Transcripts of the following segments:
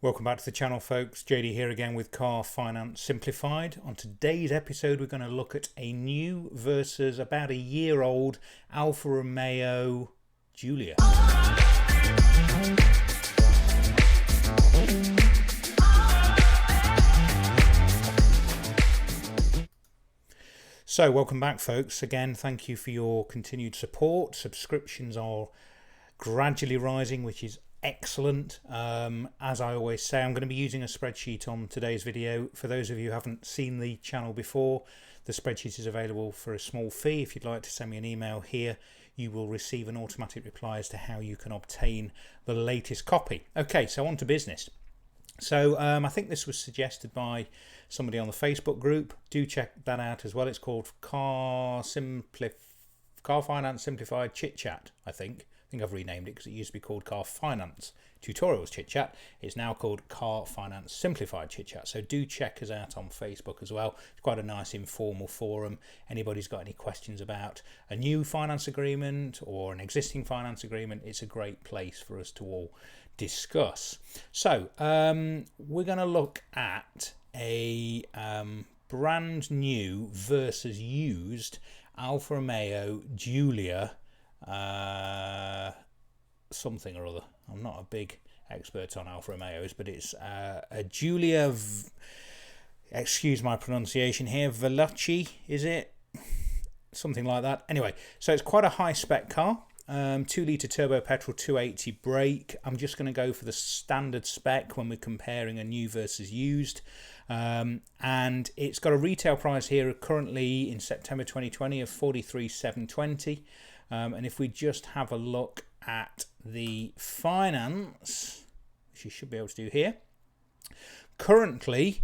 Welcome back to the channel, folks. JD here again with Car Finance Simplified. On today's episode, we're going to look at a new versus about a year old Alfa Romeo Giulia. So welcome back, folks. Again, thank you for your continued support. Subscriptions are gradually rising, which is excellent. As I always say, I'm going to be using a spreadsheet on today's video. For those of you who haven't seen the channel before, the spreadsheet is available for a small fee. If you'd like to send me an email here, you will receive an automatic reply as to how you can obtain the latest copy. Okay, so on to business. So I think this was suggested by somebody on the Facebook group. Do check that out as well. It's called Car Finance Simplified Chit Chat, I think I've renamed it because it used to be called Car Finance Tutorials Chit Chat. It's now called Car Finance Simplified Chit Chat. So do check us out on Facebook as well. It's quite a nice informal forum. Anybody's got any questions about a new finance agreement or an existing finance agreement, it's a great place for us to all discuss. So we're going to look at a brand new versus used Alfa Romeo Giulia something or other. I'm not a big expert on Alfa Romeos, but it's a Giulia, excuse my pronunciation here, Veloce, is it? Something like that. Anyway, so it's quite a high spec car. 2-litre turbo petrol, 280 brake. I'm just going to go for the standard spec when we're comparing a new versus used. And it's got a retail price here currently in September 2020 of 43,720. And if we just have a look at the finance, which you should be able to do here, currently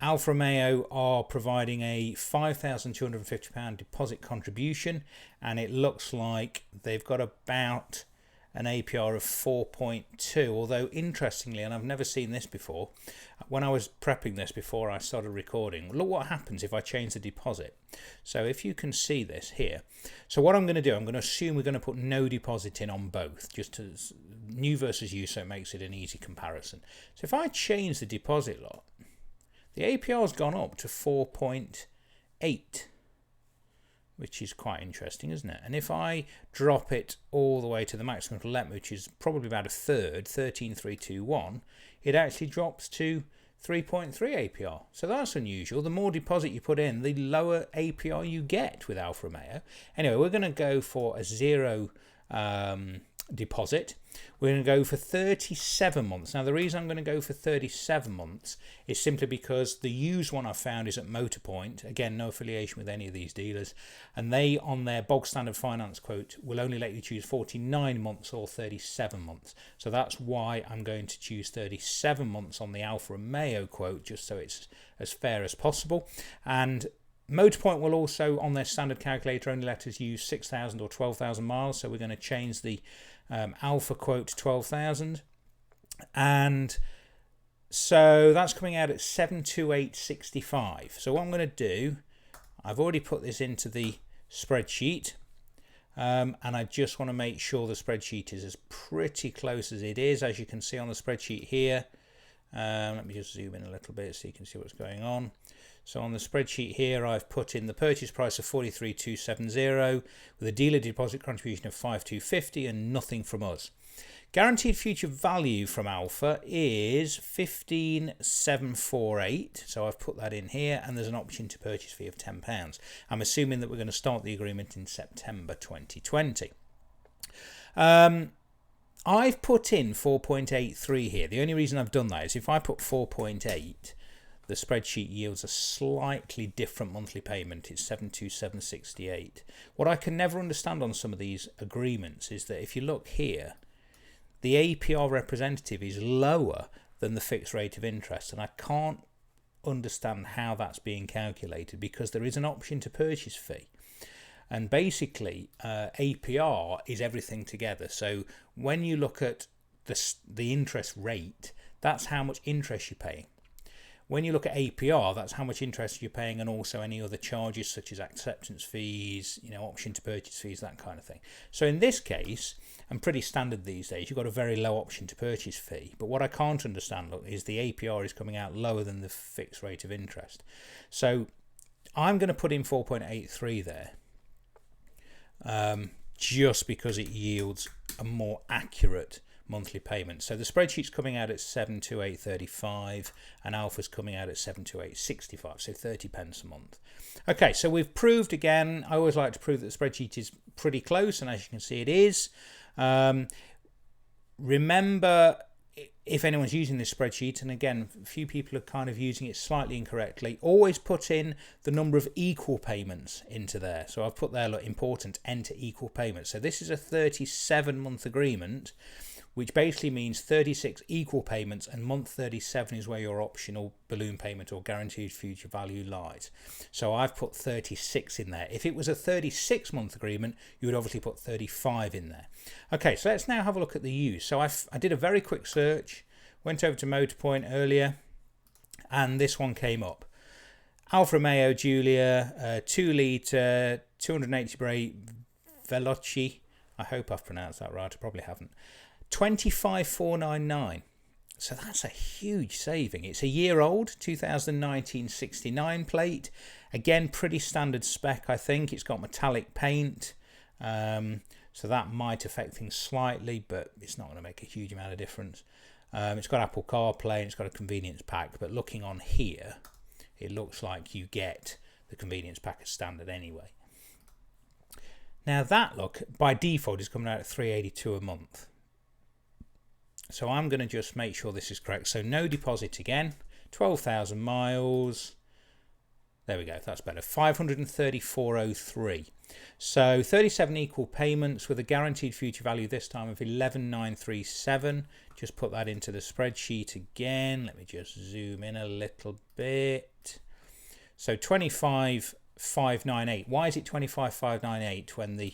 Alfa Romeo are providing a £5,250 deposit contribution, and it looks like they've got about an APR of 4.2, although interestingly, and I've never seen this before, when I was prepping this before I started recording, look what happens if I change the deposit. So if you can see this here, so what I'm going to do, I'm going to assume we're going to put no deposit in on both, just as new versus used, so it makes it an easy comparison. So if I change the deposit lot, the APR has gone up to 4.8, which is quite interesting, isn't it? And if I drop it all the way to the maximum to let, which is probably about a third, 13,321, it actually drops to 3.3 APR. So that's unusual. The more deposit you put in, the lower APR you get with Alfa Romeo. Anyway, we're going to go for a zero deposit. We're going to go for 37 months. Now, the reason I'm going to go for 37 months is simply because the used one I found is at Motorpoint. Again, no affiliation with any of these dealers. And they, on their bog standard finance quote, will only let you choose 49 months or 37 months. So that's why I'm going to choose 37 months on the Alfa Romeo quote, just so it's as fair as possible. And Motorpoint will also, on their standard calculator, only let us use 6,000 or 12,000 miles. So we're going to change the Alpha quote to 12,000. And so that's coming out at 728.65. So what I'm going to do, I've already put this into the spreadsheet. And I just want to make sure the spreadsheet is as pretty close as it is. As you can see on the spreadsheet here. Let me just zoom in a little bit so you can see what's going on. So on the spreadsheet here, I've put in the purchase price of 43,270 with a dealer deposit contribution of 5,250 and nothing from us. Guaranteed future value from Alfa is 15,748. So I've put that in here, and there's an option to purchase fee of £10. I'm assuming that we're going to start the agreement in September 2020. I've put in 4.83 here. The only reason I've done that is if I put 4.8, the spreadsheet yields a slightly different monthly payment. It's 727.68. What I can never understand on some of these agreements is that if you look here, the APR representative is lower than the fixed rate of interest, and I can't understand how that's being calculated because there is an option to purchase fee. And basically, APR is everything together. So when you look at the interest rate, that's how much interest you're paying. when you look at APR, that's how much interest you're paying, and also any other charges such as acceptance fees, option to purchase fees, that kind of thing. So in this case, and pretty standard these days, you've got a very low option to purchase fee. But what I can't understand, look, is the APR is coming out lower than the fixed rate of interest. So I'm going to put in 4.83 there, just because it yields a more accurate monthly payment. So the spreadsheet's coming out at 728.35 and Alpha's coming out at 728.65, so 30 pence a month. Okay, so we've proved again. I always like to prove that the spreadsheet is pretty close, and as you can see, it is. Remember, if anyone's using this spreadsheet, and again, a few people are kind of using it slightly incorrectly, always put in the number of equal payments into there. So I've put there, look, important, enter equal payments. So this is a 37-month agreement, which basically means 36 equal payments, and month 37 is where your optional balloon payment or guaranteed future value lies. So I've put 36 in there. If it was a 36-month agreement, you would obviously put 35 in there. Okay, so let's now have a look at the use. So I did a very quick search, went over to Motorpoint earlier, and this one came up. Alfa Romeo Giulia, 2 litre, 280 brake, Veloce. I hope I've pronounced that right, I probably haven't. 25,499. So that's a huge saving. It's a year old, 2019 69 plate. Again, pretty standard spec, I think. It's got metallic paint, so that might affect things slightly, but it's not going to make a huge amount of difference. It's got Apple CarPlay and it's got a convenience pack, but looking on here, it looks like you get the convenience pack as standard anyway. Now that, look, by default is coming out at 382 a month. So I'm going to just make sure this is correct. So no deposit again, 12,000 miles. There we go, that's better. 534.03. So 37 equal payments with a guaranteed future value this time of 11,937. Just put that into the spreadsheet again. Let me just zoom in a little bit. So 25,598. Why is it 25,598 when the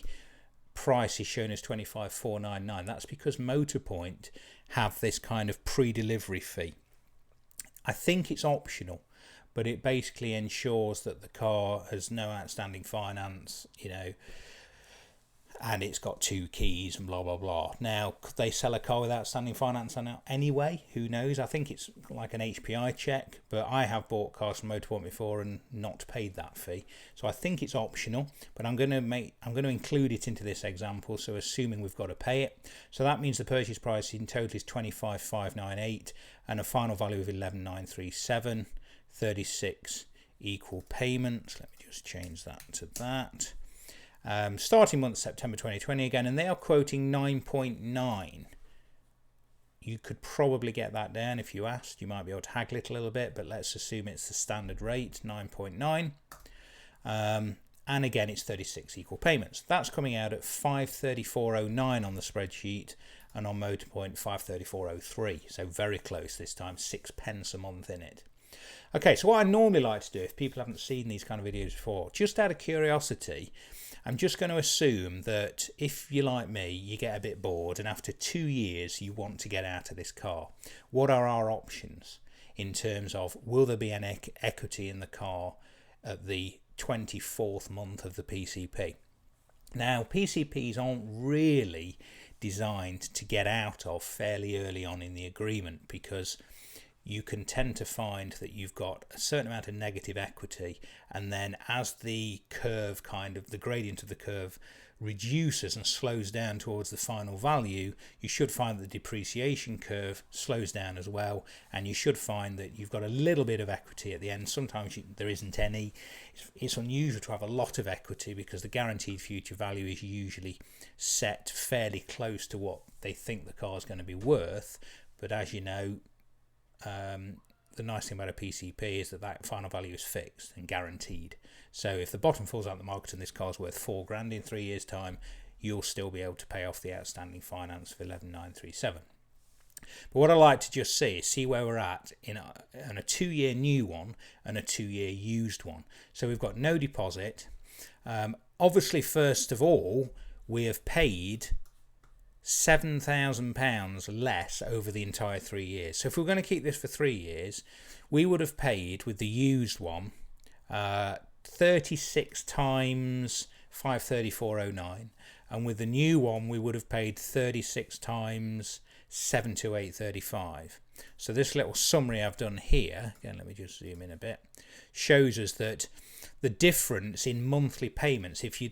price is shown as 25,499? That's because Motorpoint have this kind of pre-delivery fee. I think it's optional, but it basically ensures that the car has no outstanding finance, and it's got 2 keys and blah blah blah. Now, could they sell a car with outstanding finance on it anyway? Who knows? I think it's like an HPI check, but I have bought cars from Motorpoint before and not paid that fee, so I think it's optional. But I'm going to include it into this example. So assuming we've got to pay it, so that means the purchase price in total is 25,598 and a final value of 11,937. 36 equal payments. Let me just change that to that. Starting month September 2020 again, and they are quoting 9.9. You could probably get that down if you asked. You might be able to haggle it a little bit, but let's assume it's the standard rate, 9.9. And again, it's 36 equal payments. That's coming out at 534.09 on the spreadsheet, and on Motorpoint 534.03. So very close this time, 6 pence a month in it. Okay, so what I normally like to do, if people haven't seen these kind of videos before, just out of curiosity, I'm just going to assume that if you're like me, you get a bit bored and after 2 years you want to get out of this car. What are our options in terms of, will there be an equity in the car at the 24th month of the PCP? Now, PCPs aren't really designed to get out of fairly early on in the agreement, because you can tend to find that you've got a certain amount of negative equity, and then as the curve the gradient of the curve reduces and slows down towards the final value, you should find that the depreciation curve slows down as well, and you should find that you've got a little bit of equity at the end. Sometimes there isn't any. It's unusual to have a lot of equity because the guaranteed future value is usually set fairly close to what they think the car is going to be worth, but as you know, the nice thing about a PCP is that final value is fixed and guaranteed. So if the bottom falls out of the market and this car's worth $4,000 in 3 years' time, you'll still be able to pay off the outstanding finance for 11,937. But what I like to just see where we're at in a 2-year new one and a 2-year used one. So we've got no deposit. Obviously, first of all, we have paid £7,000 less over the entire 3 years. So if we're going to keep this for 3 years, we would have paid with the used one 36 times 534.09, and with the new one we would have paid 36 times 728.35. So this little summary I've done here, again let me just zoom in a bit, shows us that the difference in monthly payments, if you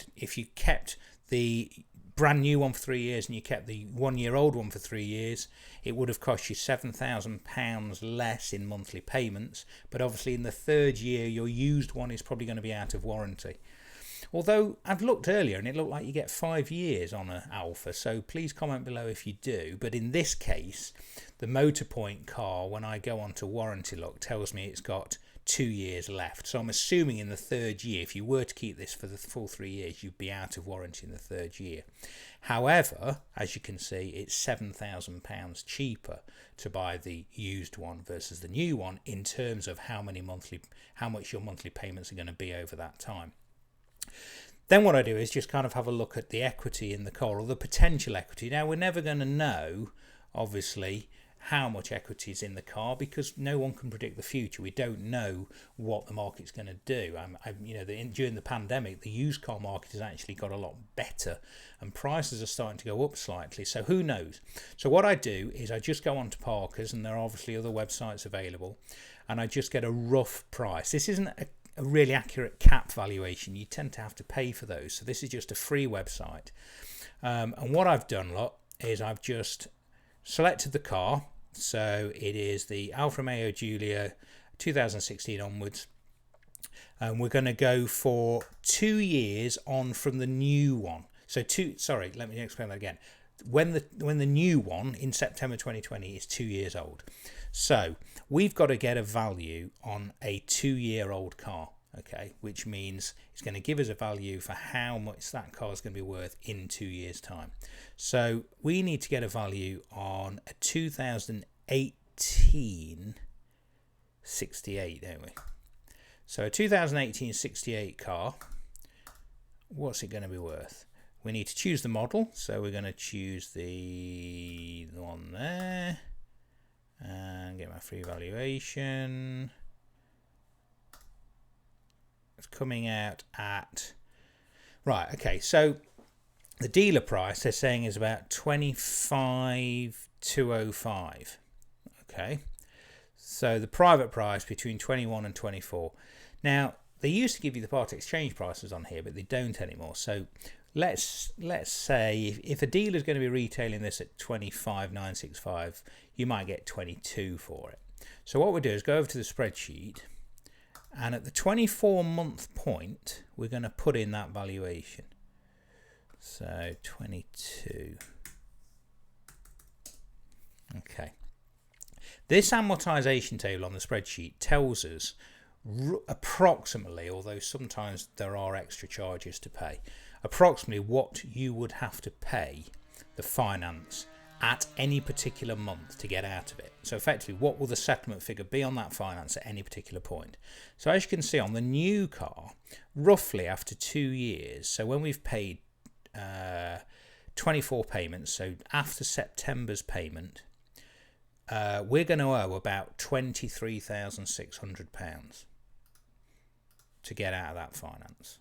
kept the brand new one for 3 years and you kept the 1 year old one for 3 years, it would have cost you £7,000 less in monthly payments. But obviously in the third year your used one is probably going to be out of warranty. Although I've looked earlier and it looked like you get 5 years on an Alpha, so please comment below if you do. But in this case, the Motorpoint car, when I go on to warranty look, tells me it's got 2 years left. So I'm assuming in the third year, if you were to keep this for the full 3 years, you'd be out of warranty in the third year. However, as you can see, it's £7,000 cheaper to buy the used one versus the new one in terms of how much your monthly payments are going to be over that time. Then what I do is just kind of have a look at the equity in the car, or the potential equity. Now, we're never going to know, obviously, how much equity is in the car because no one can predict the future. We don't know what the market's going to do. During the pandemic, the used car market has actually got a lot better and prices are starting to go up slightly. So who knows? So what I do is I just go on to Parker's, and there are obviously other websites available, and I just get a rough price. This isn't a really accurate cap valuation. You tend to have to pay for those. So this is just a free website. And what I've done, is I've just selected the car. So it is the Alfa Romeo Giulia 2016 onwards. And we're going to go for 2 years on from the new one. So let me explain that again. When the new one in September 2020 is 2 years old. So we've got to get a value on a 2-year-old car, okay, which means it's going to give us a value for how much that car is going to be worth in 2 years' time. So we need to get a value on a 2018 68, don't we? So a 2018 68 car, what's it going to be worth? We need to choose the model, so we're going to choose the one there and get my free valuation. It's coming out at, right, okay, so the dealer price they're saying is about 25,205. Okay, so the private price between 21 and 24. Now they used to give you the part exchange prices on here, but they don't anymore. So let's say if a dealer is going to be retailing this at 25,965, you might get 22 for it. So what we do is go over to the spreadsheet, and at the 24-month point we're going to put in that valuation. So 22. Okay, this amortization table on the spreadsheet tells us approximately, although sometimes there are extra charges to pay, approximately what you would have to pay the finance at any particular month to get out of it. So effectively, what will the settlement figure be on that finance at any particular point? So as you can see on the new car, roughly after 2 years, so when we've paid 24 payments, so after September's payment, we're going to owe about £23,600 to get out of that finance.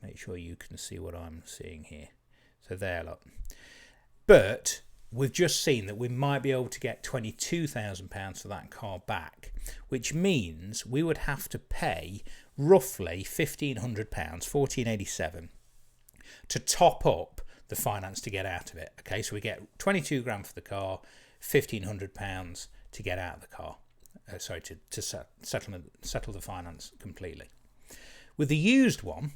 Make sure you can see what I'm seeing here. So there, look. But we've just seen that we might be able to get £22,000 for that car back, which means we would have to pay roughly £1,500, £1,487, to top up the finance to get out of it. Okay, so we get 22 grand for the car, £1,500 to get out of the car. To settle the finance completely. With the used one,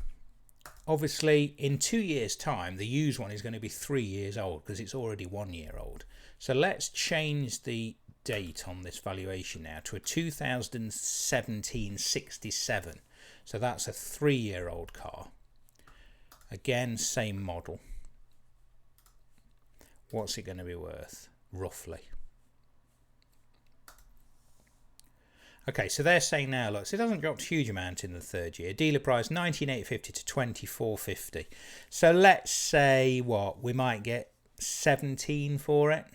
obviously in 2 years' time, the used one is going to be 3 years old because it's already 1 year old. So let's change the date on this valuation now to a 2017 67. So that's a 3-year-old car. Again, same model. What's it going to be worth, roughly? Okay, so they're saying now, look, so it hasn't dropped a huge amount in the third year. Dealer price 19,850 to 24,50. So let's say we might get 17 for it.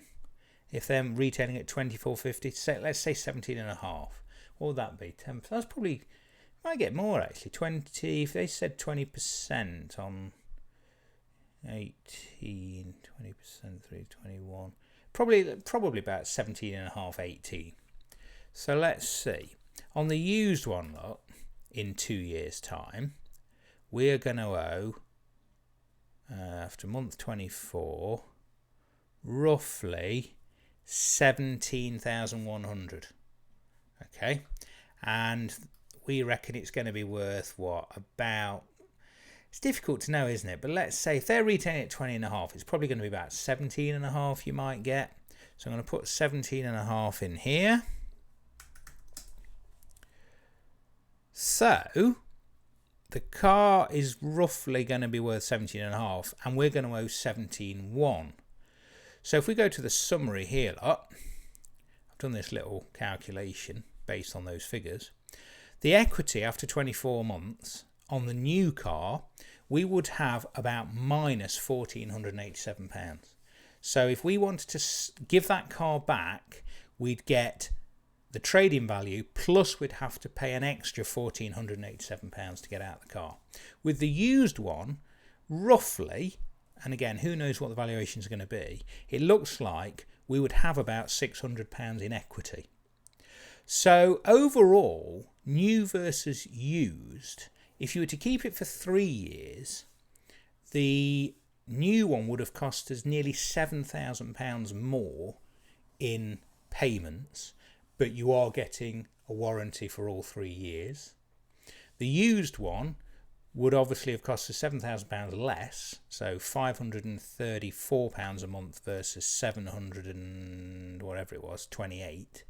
If they're retailing at 24.50, let's say 17 and a half. What would that be? 10. That's probably, might get more actually. 20. If they said 20% on 18, 20%, 321. Probably about 17 and a half, 18. So let's see. On the used one, look, in 2 years' time, we're going to owe, after month 24, roughly 17,100. Okay, and we reckon it's going to be worth what, about, it's difficult to know, isn't it? But let's say if they're retailing at 20 and a half, it's probably going to be about 17 and a half you might get. So I'm going to put 17 and a half in here. So the car is roughly going to be worth 17 and a half, and we're going to owe 17.1. So if we go to the summary here, look, I've done this little calculation based on those figures. The equity after 24 months on the new car, we would have about minus £1,487. So if we wanted to give that car back, we'd get the trading value, plus we'd have to pay an extra £1,487 to get out the car. With the used one, roughly, and again, who knows what the valuations are going to be, it looks like we would have about £600 in equity. So overall, new versus used, if you were to keep it for 3 years, the new one would have cost us nearly £7,000 more in payments, but you are getting a warranty for all 3 years. The used one would obviously have cost us £7,000 less, so £534 a month versus 700 and whatever it was, 28.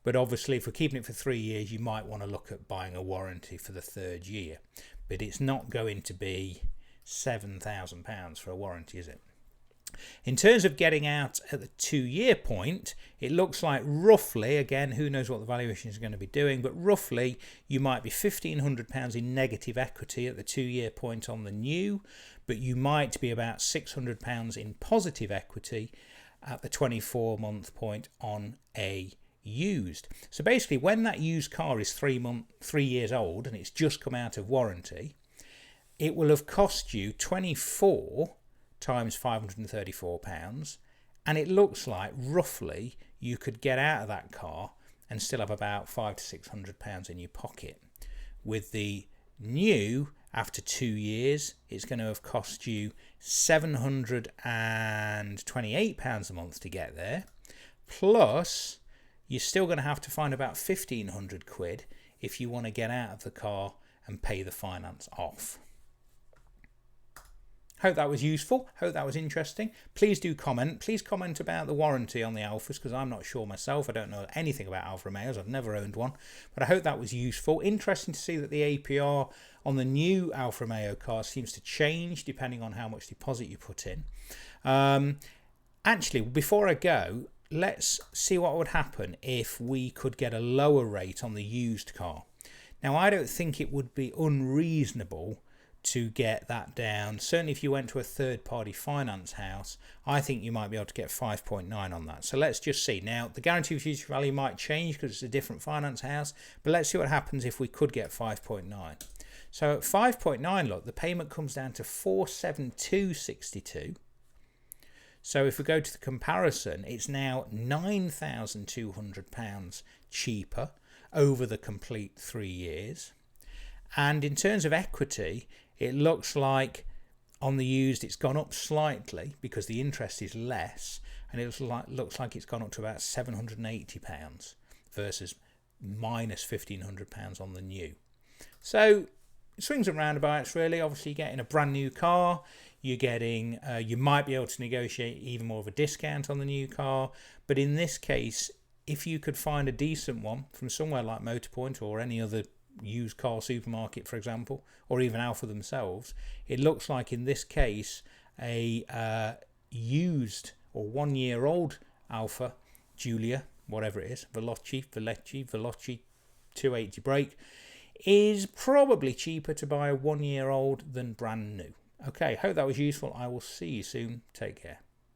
But obviously, if we're keeping it for 3 years, you might want to look at buying a warranty for the 3rd year. But it's not going to be £7,000 for a warranty, is it? In terms of getting out at the 2-year point, it looks like roughly, again, who knows what the valuation is going to be doing, but roughly you might be £1,500 in negative equity at the 2-year point on the new, but you might be about £600 in positive equity at the 24-month point on a used. So basically, when that used car is 3 years old and it's just come out of warranty, it will have cost you 24 times £534, and it looks like roughly you could get out of that car and still have about £500 to £600 in your pocket. With the new, after 2 years, it's going to have cost you £728 a month to get there, plus you're still going to have to find about 1,500 quid if you want to get out of the car and pay the finance off. Hope that was useful. Hope that was interesting. Please do comment. Please comment about the warranty on the Alphas, because I'm not sure myself. I don't know anything about Alfa Romeos. I've never owned one. But I hope that was useful. Interesting to see that the APR on the new Alfa Romeo car seems to change depending on how much deposit you put in. Actually, before I go, let's see what would happen if we could get a lower rate on the used car. Now, I don't think it would be unreasonable to get that down. Certainly if you went to a third-party finance house, I think you might be able to get 5.9 on that. So let's just see. Now, the guarantee of future value might change because it's a different finance house, but let's see what happens if we could get 5.9. So at 5.9, look, the payment comes down to 472.62. So if we go to the comparison, it's now £9,200 cheaper over the complete 3 years. And in terms of equity, it looks like on the used it's gone up slightly because the interest is less, and it looks like it's gone up to about £780 versus minus £1,500 on the new. So swings and roundabouts, really. Obviously, you're getting a brand new car. You're getting, you might be able to negotiate even more of a discount on the new car. But in this case, if you could find a decent one from somewhere like Motorpoint or any other used car supermarket, for example, or even Alfa themselves, it looks like in this case a used or 1 year old Alfa Giulia, whatever it is, Veloce 280 brake, is probably cheaper to buy a 1 year old than brand new. Okay, hope that was useful. I will see you soon. Take care.